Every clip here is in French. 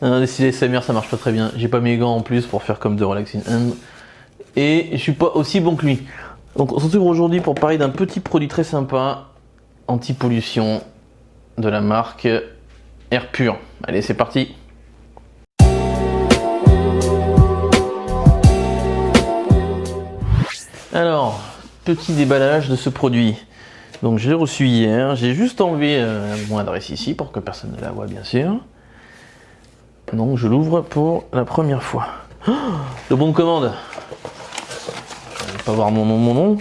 Les styles SMR ça marche pas très bien. J'ai pas mes gants en plus pour faire comme de Relaxing Hand. Et je suis pas aussi bon que lui. Donc on se retrouve aujourd'hui pour parler d'un petit produit très sympa, anti-pollution, de la marque Air Pur. Allez, c'est parti. Alors, petit déballage de ce produit. Donc je l'ai reçu hier, j'ai juste enlevé mon adresse ici pour que personne ne la voie bien sûr. Donc je l'ouvre pour la première fois. Oh, le bon de commande. Je vais pas voir mon nom.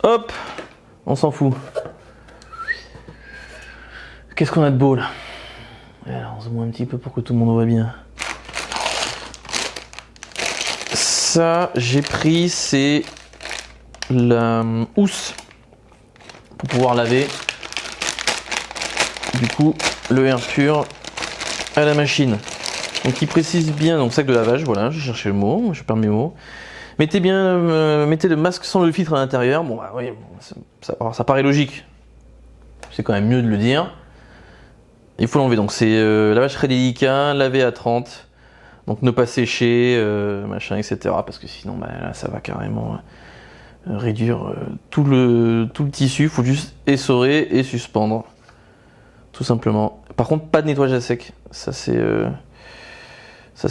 Hop, on s'en fout. Qu'est-ce qu'on a de beau là? Alors, on se voit un petit peu pour que tout le monde voit bien. Ça, j'ai pris, c'est la housse pour pouvoir laver. Du coup, le Air Pur à la machine. Donc, il précise bien, donc sac de lavage, voilà, j'ai cherché le mot, je perds mes mots. Mettez le masque sans le filtre à l'intérieur. Bon, bah oui, ça paraît logique. C'est quand même mieux de le dire. Il faut l'enlever, donc c'est lavage très délicat, laver à 30. Donc ne pas sécher, machin, etc. Parce que sinon, bah, là, ça va carrément réduire tout le tissu. Il faut juste essorer et suspendre. Tout simplement. Par contre, pas de nettoyage à sec. Ça, c'est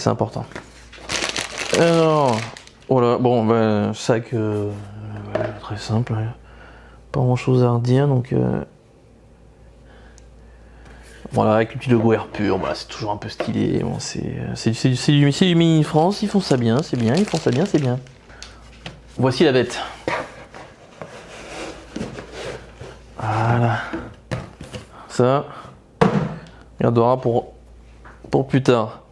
important. Alors, voilà. Bon, bah, sac très simple. Pas grand chose à redire. Donc, voilà, avec le petit logo Air Pur, voilà, c'est toujours un peu stylé. Bon, c'est du Mini France, ils font ça bien, c'est bien, ils font ça bien, c'est bien. Voici la bête. Voilà. Ça, on gardera pour plus tard.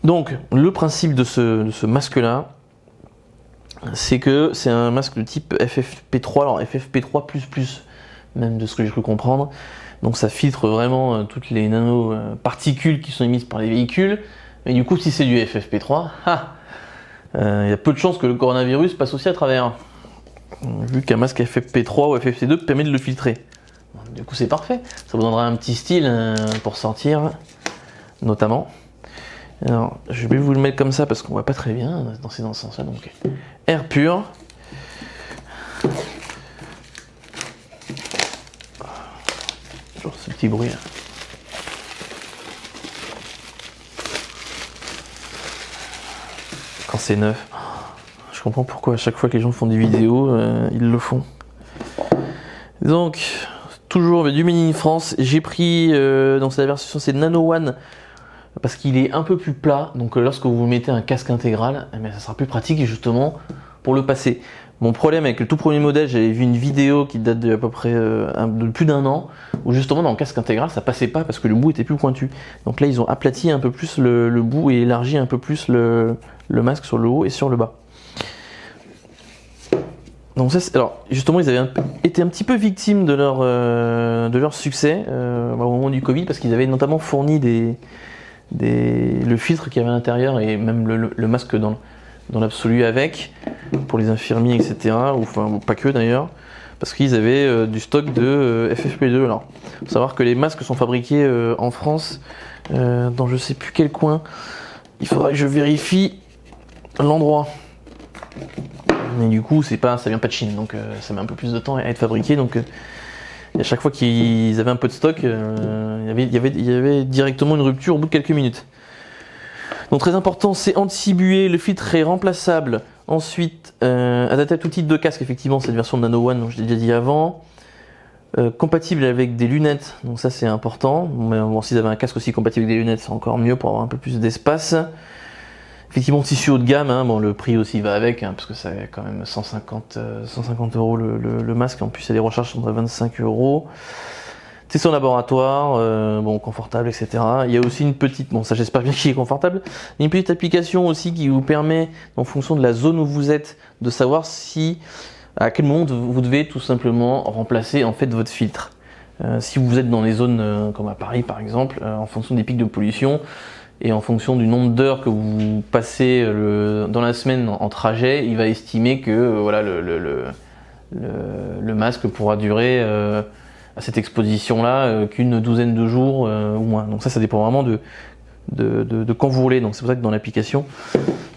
Donc, le principe de ce masque-là, c'est que c'est un masque de type FFP3, alors FFP3++, même de ce que j'ai cru comprendre. Donc ça filtre vraiment toutes les nano-particules qui sont émises par les véhicules. Mais du coup, si c'est du FFP3, il y a peu de chances que le coronavirus passe aussi à travers. Vu qu'un masque FFP3 ou FFP2 permet de le filtrer. Du coup, c'est parfait. Ça vous donnera un petit style pour sortir, notamment. Alors, je vais vous le mettre comme ça parce qu'on voit pas très bien. C'est dans ce sens-là. Donc, Air Pur. Ce petit bruit là. Quand c'est neuf, je comprends pourquoi à chaque fois que les gens font des vidéos, ils le font. Donc, toujours du Mini France, j'ai pris, donc c'est la version, c'est Nano One, parce qu'il est un peu plus plat, donc lorsque vous mettez un casque intégral, eh bien, ça sera plus pratique justement pour le passer. Mon problème avec le tout premier modèle, j'avais vu une vidéo qui date de à peu près de plus d'un an, où justement dans le casque intégral ça passait pas parce que le bout était plus pointu. Donc là ils ont aplati un peu plus le bout et élargi un peu plus le masque sur le haut et sur le bas. Donc ça, alors justement ils avaient été un petit peu victimes de leur succès au moment du Covid, parce qu'ils avaient notamment fourni le filtre qu'il y avait à l'intérieur et même le masque dans l'absolu avec, pour les infirmiers, etc. Ou enfin, pas que d'ailleurs, parce qu'ils avaient du stock de FFP2. Alors, faut savoir que les masques sont fabriqués en France, dans je sais plus quel coin. Il faudrait que je vérifie l'endroit. Mais du coup, ça vient pas de Chine, donc ça met un peu plus de temps à être fabriqué. Donc, à chaque fois qu'ils avaient un peu de stock, il y avait directement une rupture au bout de quelques minutes. Donc très important, c'est anti-buée, le filtre est remplaçable. Ensuite, adapté à tout type de casque, effectivement, cette version de Nano One, dont je l'ai déjà dit avant. Compatible avec des lunettes, donc ça c'est important. Mais bon, s'ils avaient un casque aussi compatible avec des lunettes, c'est encore mieux pour avoir un peu plus d'espace. Effectivement, tissu haut de gamme, hein, bon, le prix aussi va avec, hein, parce que ça quand même 150 € le masque. En plus, il y a des recharges sont à 25 €. C'est son laboratoire, bon, confortable, etc. Il y a aussi une petite, bon ça j'espère bien qu'il est confortable, une petite application aussi qui vous permet, en fonction de la zone où vous êtes, de savoir à quel moment vous devez tout simplement remplacer en fait votre filtre. Si vous êtes dans les zones comme à Paris par exemple, en fonction des pics de pollution et en fonction du nombre d'heures que vous passez dans la semaine en trajet, il va estimer que voilà le masque pourra durer à cette exposition-là qu'une douzaine de jours ou moins. Donc ça dépend vraiment de quand vous roulez. Donc c'est pour ça que dans l'application,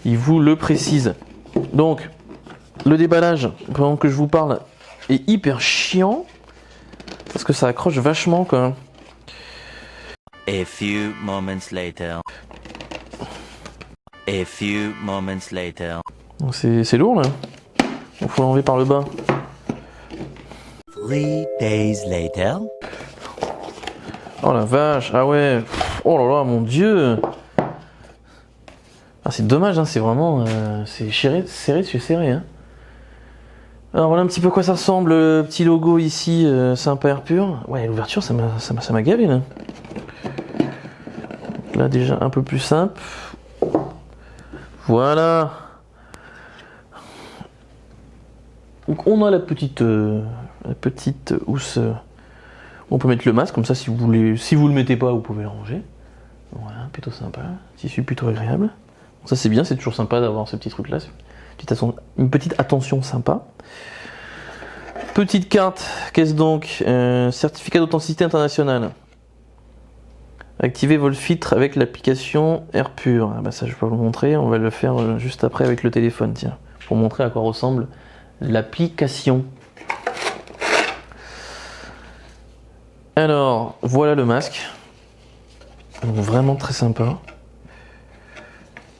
il vous le précise. Donc le déballage, pendant que je vous parle, est hyper chiant parce que ça accroche vachement quand même. A few moments later. A few moments later. Donc c'est lourd là. Il faut l'enlever par le bas. 3 days later. Oh la vache, ah ouais. Oh là là, mon dieu. Ah, c'est dommage, hein, c'est vraiment c'est serré dessus serré. Hein. Alors voilà un petit peu à quoi ça ressemble, le petit logo ici, sympa Air Pur. Ouais, l'ouverture ça m'a gavé là. Donc là déjà un peu plus simple. Voilà. Donc on a la petite housse où on peut mettre le masque, comme ça si vous le mettez pas, vous pouvez le ranger. Voilà, plutôt sympa, tissu plutôt agréable. Donc ça c'est bien, c'est toujours sympa d'avoir ce petit truc là, une petite attention sympa. Petite carte, qu'est-ce donc certificat d'authenticité internationale. Activez votre filtre avec l'application Air Pur. Ah bah ça je peux vous le montrer, on va le faire juste après avec le téléphone, tiens, pour montrer à quoi ressemble l'application. Alors, voilà le masque. Donc, vraiment très sympa.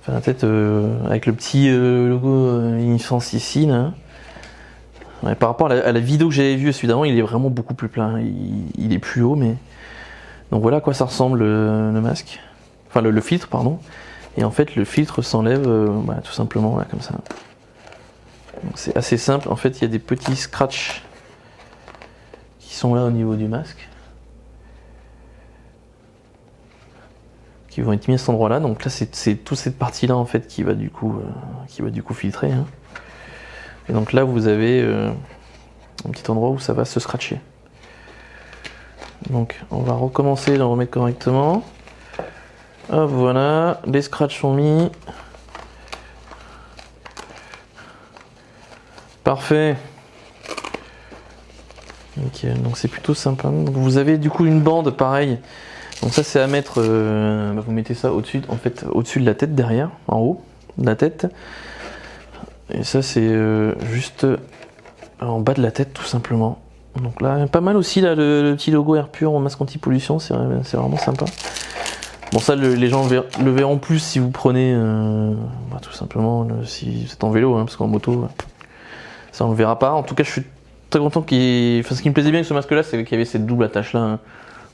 Enfin, la tête avec le petit logo Innocence ici. Là. Ouais, par rapport à la vidéo que j'avais vue, évidemment, il est vraiment beaucoup plus plein. Il est plus haut, mais... Donc voilà à quoi ça ressemble le masque. Enfin, le filtre, pardon. Et en fait, le filtre s'enlève tout simplement là, comme ça. C'est assez simple. En fait, il y a des petits scratchs qui sont là au niveau du masque. Qui vont être mis à cet endroit-là. Donc là, c'est toute cette partie-là en fait qui va du coup filtrer. Hein. Et donc là, vous avez un petit endroit où ça va se scratcher. Donc, on va recommencer, le remettre correctement. Hop, voilà, les scratchs sont mis. Parfait. Nickel, donc c'est plutôt sympa. Donc vous avez du coup une bande pareil. Donc ça c'est à mettre, vous mettez ça au-dessus, en fait au-dessus de la tête derrière, en haut de la tête. Et ça c'est juste en bas de la tête tout simplement. Donc là pas mal aussi là le petit logo Air Pur en masque anti-pollution, c'est vraiment sympa. Bon ça les gens le verront plus si vous prenez tout simplement si vous êtes en vélo, hein, parce qu'en moto ça on le verra pas. En tout cas je suis très content ce qui me plaisait bien avec ce masque là, c'est qu'il y avait cette double attache là. Hein.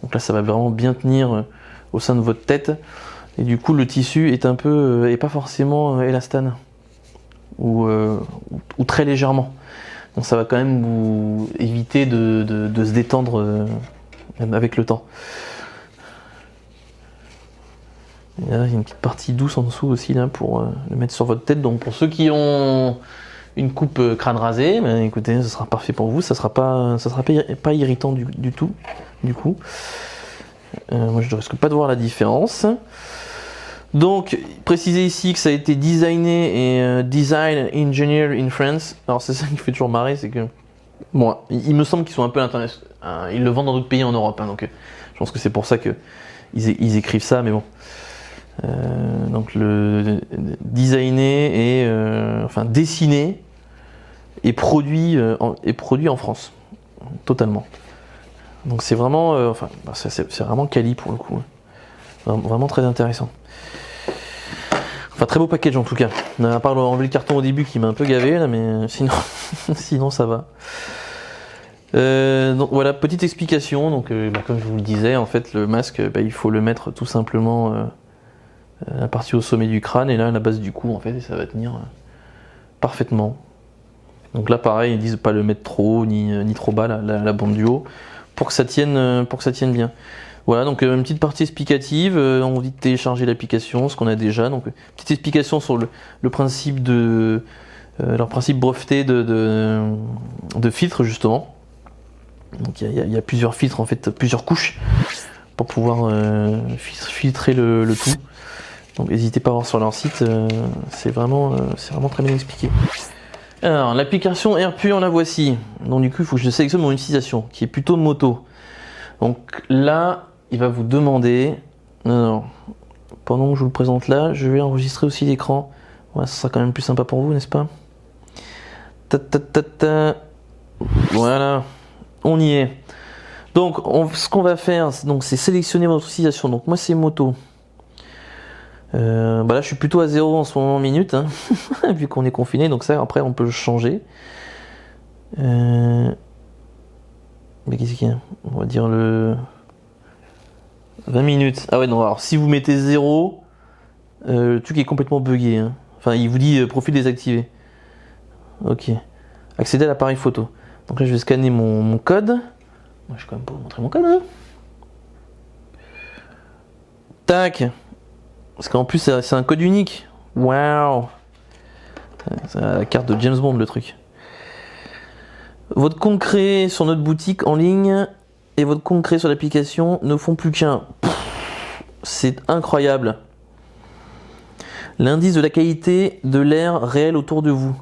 Donc là ça va vraiment bien tenir au sein de votre tête. Et du coup le tissu est un peu, et pas forcément élastane. Ou très légèrement. Donc ça va quand même vous éviter de se détendre avec le temps. Et là il y a une petite partie douce en dessous aussi là pour le mettre sur votre tête. Donc pour ceux qui ont une coupe crâne rasé, ben, écoutez, ce sera parfait pour vous, ça sera pas irritant du tout, du coup. Moi je ne risque pas de voir la différence. Donc, précisez ici que ça a été designé et design engineer in France. Alors c'est ça qui fait toujours marrer, c'est que bon, il me semble qu'ils sont un peu internationaux. Ils le vendent dans d'autres pays en Europe, hein, donc je pense que c'est pour ça que ils écrivent ça, mais bon. Donc le designé et dessiné et produit en France, totalement. Donc c'est vraiment, c'est vraiment quali pour le coup, vraiment très intéressant. Enfin très beau package en tout cas. À part enlever le carton au début qui m'a un peu gavé là, mais sinon ça va. Donc voilà, petite explication. Donc comme je vous le disais, en fait le masque, il faut le mettre tout simplement la partie au sommet du crâne et là à la base du cou en fait, et ça va tenir parfaitement. Donc là pareil, ils disent pas le mettre trop haut ni trop bas la bande du haut pour que ça tienne bien. Voilà, donc une petite partie explicative, on vous dit de télécharger l'application, ce qu'on a déjà. Donc petite explication sur le principe leur principe breveté de filtre justement. Donc il y a plusieurs filtres en fait, plusieurs couches pour pouvoir filtrer le tout. Donc n'hésitez pas à voir sur leur site, c'est vraiment très bien expliqué. Alors l'application Air Pur, la voici. Donc du coup il faut que je sélectionne mon utilisation, qui est plutôt moto. Donc là, il va vous demander... Non, pendant que je vous le présente là, je vais enregistrer aussi l'écran. Ouais, ça sera quand même plus sympa pour vous, n'est-ce pas? Ta, ta, ta, ta. Voilà, on y est. Donc, ce qu'on va faire, c'est sélectionner votre utilisation. Donc, moi, c'est moto. Là, je suis plutôt à 0 en ce moment minutes, hein, vu qu'on est confiné. Donc, ça, après, on peut le changer. Mais qu'est-ce qu'il y a? On va dire le 20 minutes. Ah ouais, non, alors si vous mettez 0, le truc est complètement buggé. Hein. Enfin, il vous dit profil désactivé. Ok. Accéder à l'appareil photo. Donc là, je vais scanner mon code. Moi, je vais quand même pas vous montrer mon code. Hein. Tac. Parce qu'en plus, c'est un code unique. Waouh. C'est la carte de James Bond, le truc. Votre compte créé sur notre boutique en ligne et votre compte créé sur l'application ne font plus qu'un. C'est incroyable. L'indice de la qualité de l'air réel autour de vous.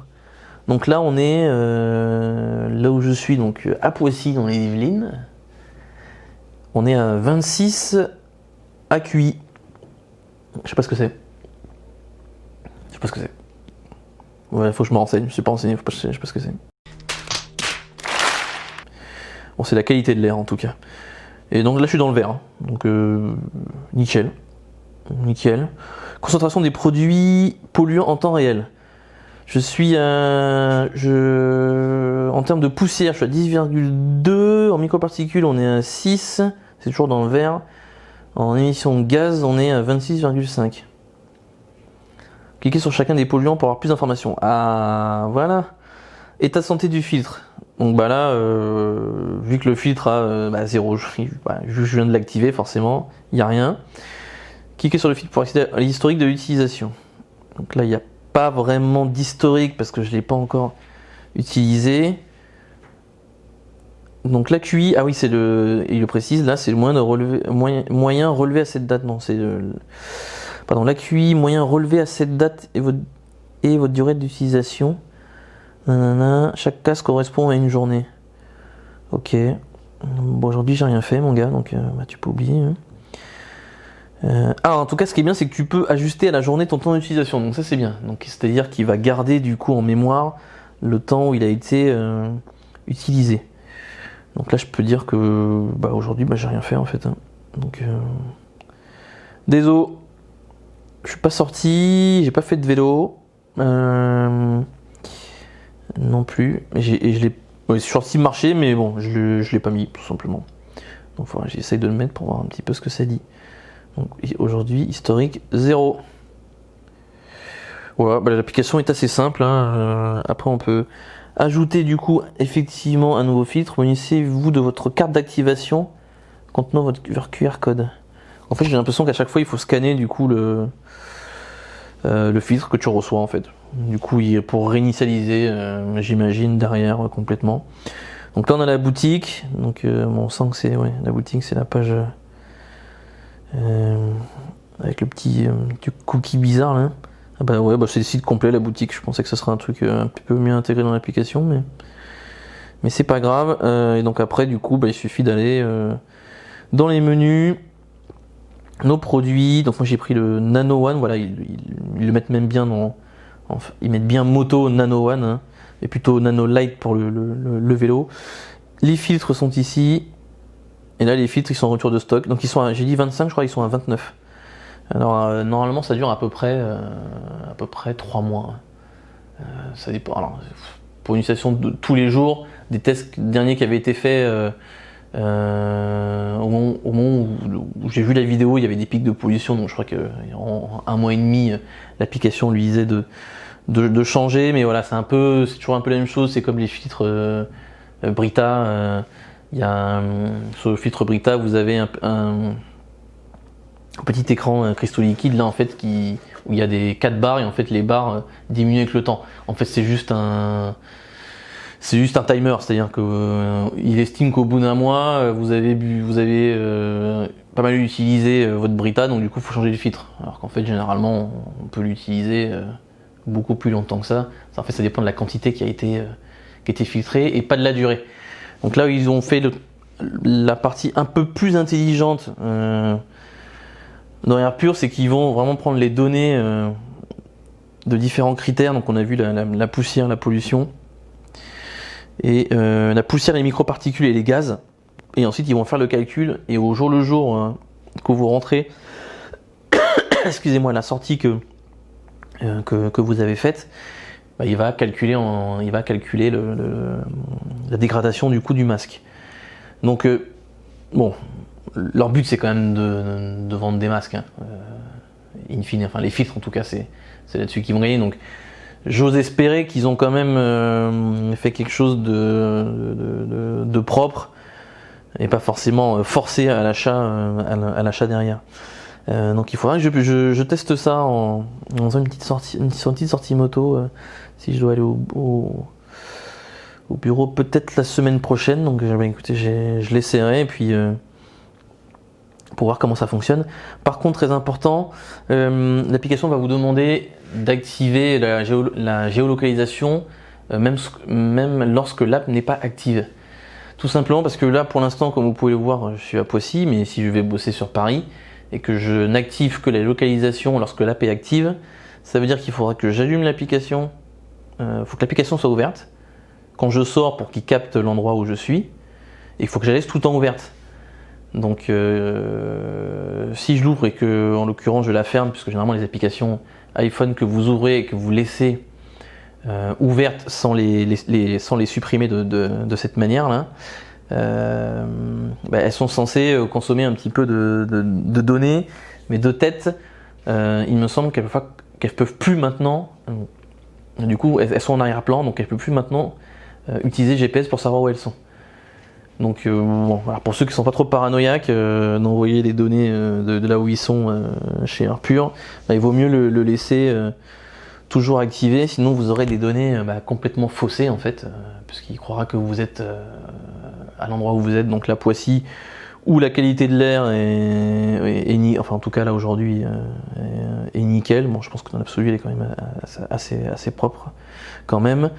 Donc là, on est là où je suis, donc à Poissy, dans les Yvelines. On est à 26 AQI. Je sais pas ce que c'est. Je sais pas ce que c'est. Ouais, faut que je me renseigne. Je suis pas renseigné, je sais pas ce que c'est. Bon, c'est la qualité de l'air en tout cas. Et donc là, je suis dans le vert. Hein. Donc nickel. Nickel. Concentration des produits polluants en temps réel. Je suis en termes de poussière, je suis à 10,2. En microparticules, on est à 6. C'est toujours dans le vert. En émissions de gaz, on est à 26,5. Cliquez sur chacun des polluants pour avoir plus d'informations. Ah, voilà. État de santé du filtre. Donc bah là, vu que le filtre a 0, je viens de l'activer forcément, il n'y a rien. Cliquez sur le filtre pour accéder à l'historique de l'utilisation. Donc là, il n'y a pas vraiment d'historique parce que je ne l'ai pas encore utilisé. Donc l'AQI, ah oui, c'est il le précise, là c'est le moyen relevé à cette date. Non, c'est pardon, l'AQI moyen relevé à cette date et votre durée d'utilisation. Chaque case correspond à une journée. Ok. Bon, aujourd'hui j'ai rien fait, mon gars, donc tu peux oublier. Hein. En tout cas, ce qui est bien, c'est que tu peux ajuster à la journée ton temps d'utilisation. Donc ça, c'est bien. Donc c'est-à-dire qu'il va garder du coup en mémoire le temps où il a été utilisé. Donc là, je peux dire que aujourd'hui, j'ai rien fait en fait. Hein. Donc désolé, je suis pas sorti, j'ai pas fait de vélo. Non plus. Je suis sorti marcher, mais bon, je l'ai pas mis tout simplement. Donc voilà, j'essaye de le mettre pour voir un petit peu ce que ça dit. Donc aujourd'hui, historique 0. Voilà, l'application est assez simple. Hein. Après, on peut ajouter du coup effectivement un nouveau filtre. Munissez-vous de votre carte d'activation contenant votre QR code. En fait, j'ai l'impression qu'à chaque fois, il faut scanner du coup le filtre que tu reçois en fait. Du coup, pour réinitialiser, j'imagine derrière complètement. Donc là, on a la boutique. Donc on sent que c'est la boutique, c'est la page avec le petit cookie bizarre là. C'est le site complet, la boutique. Je pensais que ce serait un truc un peu mieux intégré dans l'application, mais c'est pas grave. Et donc après, du coup, il suffit d'aller dans les menus, nos produits. Donc moi j'ai pris le Nano One. Voilà, ils le mettent même bien ils mettent bien moto Nano One, hein, et plutôt Nano Light pour le vélo. Les filtres sont ici. Et là, les filtres, ils sont en retour de stock. Donc j'ai dit 25, je crois, ils sont à 29. Alors normalement, ça dure à peu près 3 mois. Ça dépend. Alors, pour une utilisation de tous les jours, des tests derniers qui avaient été faits au moment où j'ai vu la vidéo, il y avait des pics de pollution. Donc je crois qu'en 1 mois et demi, l'application lui disait de changer. Mais voilà, c'est toujours un peu la même chose. C'est comme les filtres Brita. Sur le filtre Brita, vous avez un petit écran cristaux liquides là en fait où il y a des 4 barres et en fait les barres diminuent avec le temps. En fait, c'est juste un timer, c'est-à-dire que il estime qu'au bout d'un mois vous avez pas mal utilisé votre Brita, donc du coup il faut changer le filtre. Alors qu'en fait généralement on peut l'utiliser beaucoup plus longtemps que ça. En fait, ça dépend de la quantité qui a été filtrée et pas de la durée. Donc là, ils ont fait la partie un peu plus intelligente dans AirPure, c'est qu'ils vont vraiment prendre les données de différents critères. Donc on a vu la poussière, la pollution, et la poussière, les microparticules et les gaz. Et ensuite ils vont faire le calcul, et au jour le jour que vous rentrez, excusez-moi, la sortie que vous avez faite, bah, il va calculer la dégradation du coup du masque. Donc bon, leur but c'est quand même de vendre des masques, hein. In fine, enfin les filtres en tout cas, c'est là-dessus qu'ils vont gagner. Donc j'ose espérer qu'ils ont quand même fait quelque chose de propre et pas forcément forcé à l'achat derrière. Donc il faudra que je teste ça en faisant une petite sortie moto, si je dois aller au bureau peut-être la semaine prochaine. Donc écoutez, je l'essaierai, et puis pour voir comment ça fonctionne. Par contre, très important, l'application va vous demander d'activer la géolocalisation même lorsque l'app n'est pas active. Tout simplement parce que là, pour l'instant, comme vous pouvez le voir, je suis à Poissy, mais si je vais bosser sur Paris et que je n'active que la localisation lorsque l'app est active, ça veut dire qu'il faudra que j'allume l'application, il faut que l'application soit ouverte quand je sors pour qu'il capte l'endroit où je suis, et il faut que je la laisse tout le temps ouverte. Donc si je l'ouvre et que, en l'occurrence, je la ferme, puisque généralement les applications iPhone que vous ouvrez et que vous laissez ouvertes sans les supprimer de cette manière-là, elles sont censées consommer un petit peu de données, mais de tête, il me semble qu'elles peuvent plus maintenant, du coup elles sont en arrière-plan, donc elles peuvent plus maintenant utiliser GPS pour savoir où elles sont. Donc bon, alors pour ceux qui sont pas trop paranoïaques d'envoyer les données de là où ils sont chez AirPure, il vaut mieux le laisser toujours activé, sinon vous aurez des données complètement faussées en fait, puisqu'il croira que vous êtes à l'endroit où vous êtes, donc la Poissy, où la qualité de l'air est enfin en tout cas là aujourd'hui est nickel. Bon, je pense que dans l'absolu elle est quand même assez propre quand même.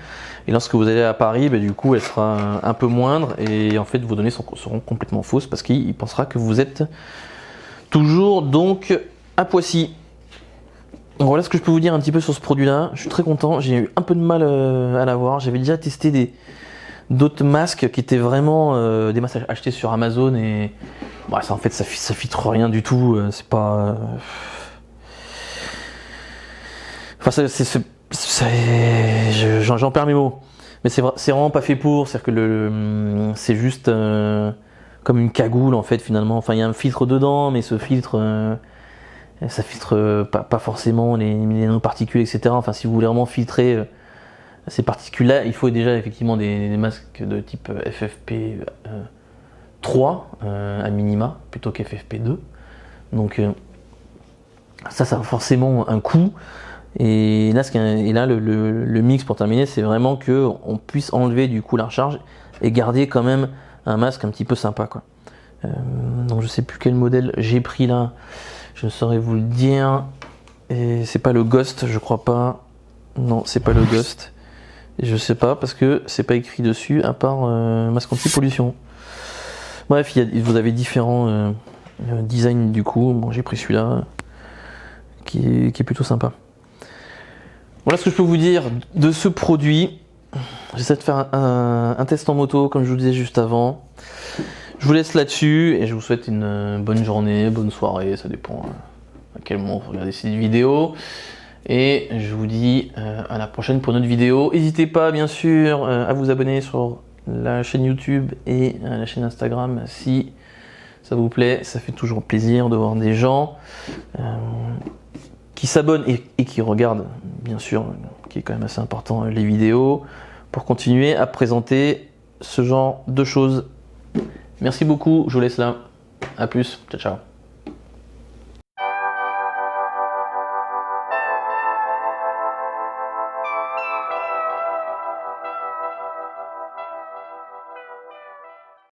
Et lorsque vous allez à Paris, du coup elle sera un peu moindre, et en fait vos données seront complètement fausses, parce qu'il pensera que vous êtes toujours donc à Poissy. Donc voilà ce que je peux vous dire un petit peu sur ce produit là. Je suis très content, j'ai eu un peu de mal à l'avoir. J'avais déjà testé d'autres masques qui étaient vraiment des masques achetés sur Amazon, et ça en fait ça filtre rien du tout, c'est pas enfin j'en perds mes mots, mais c'est vraiment pas fait pour. C'est-à-dire que c'est juste comme une cagoule en fait finalement. Enfin il y a un filtre dedans, mais ce filtre ça filtre pas forcément les nanoparticules, etc. Enfin si vous voulez vraiment filtrer ces particules-là, il faut déjà effectivement des masques de type FFP3 à minima, plutôt qu'FFP2. Donc ça a forcément un coût. Et là, le mix pour terminer, c'est vraiment qu'on puisse enlever du coup la recharge et garder quand même un masque un petit peu sympa, quoi. Donc je sais plus quel modèle j'ai pris là, je ne saurais vous le dire. Et c'est pas le Ghost, je crois pas. Non, c'est pas le Ghost. Et je sais pas parce que c'est pas écrit dessus à part masque anti-pollution. Bref, vous avez différents designs du coup. Bon, j'ai pris celui-là qui est plutôt sympa. Voilà ce que je peux vous dire de ce produit. J'essaie de faire un test en moto comme je vous le disais juste avant. Je vous laisse là-dessus et je vous souhaite une bonne journée, bonne soirée, ça dépend à quel moment vous regardez cette vidéo. Et je vous dis à la prochaine pour une autre vidéo. N'hésitez pas bien sûr à vous abonner sur la chaîne YouTube et la chaîne Instagram si ça vous plaît. Ça fait toujours plaisir de voir des gens qui s'abonnent et qui regardent, bien sûr, qui est quand même assez important, les vidéos, pour continuer à présenter ce genre de choses. Merci beaucoup, je vous laisse là. A plus, ciao ciao.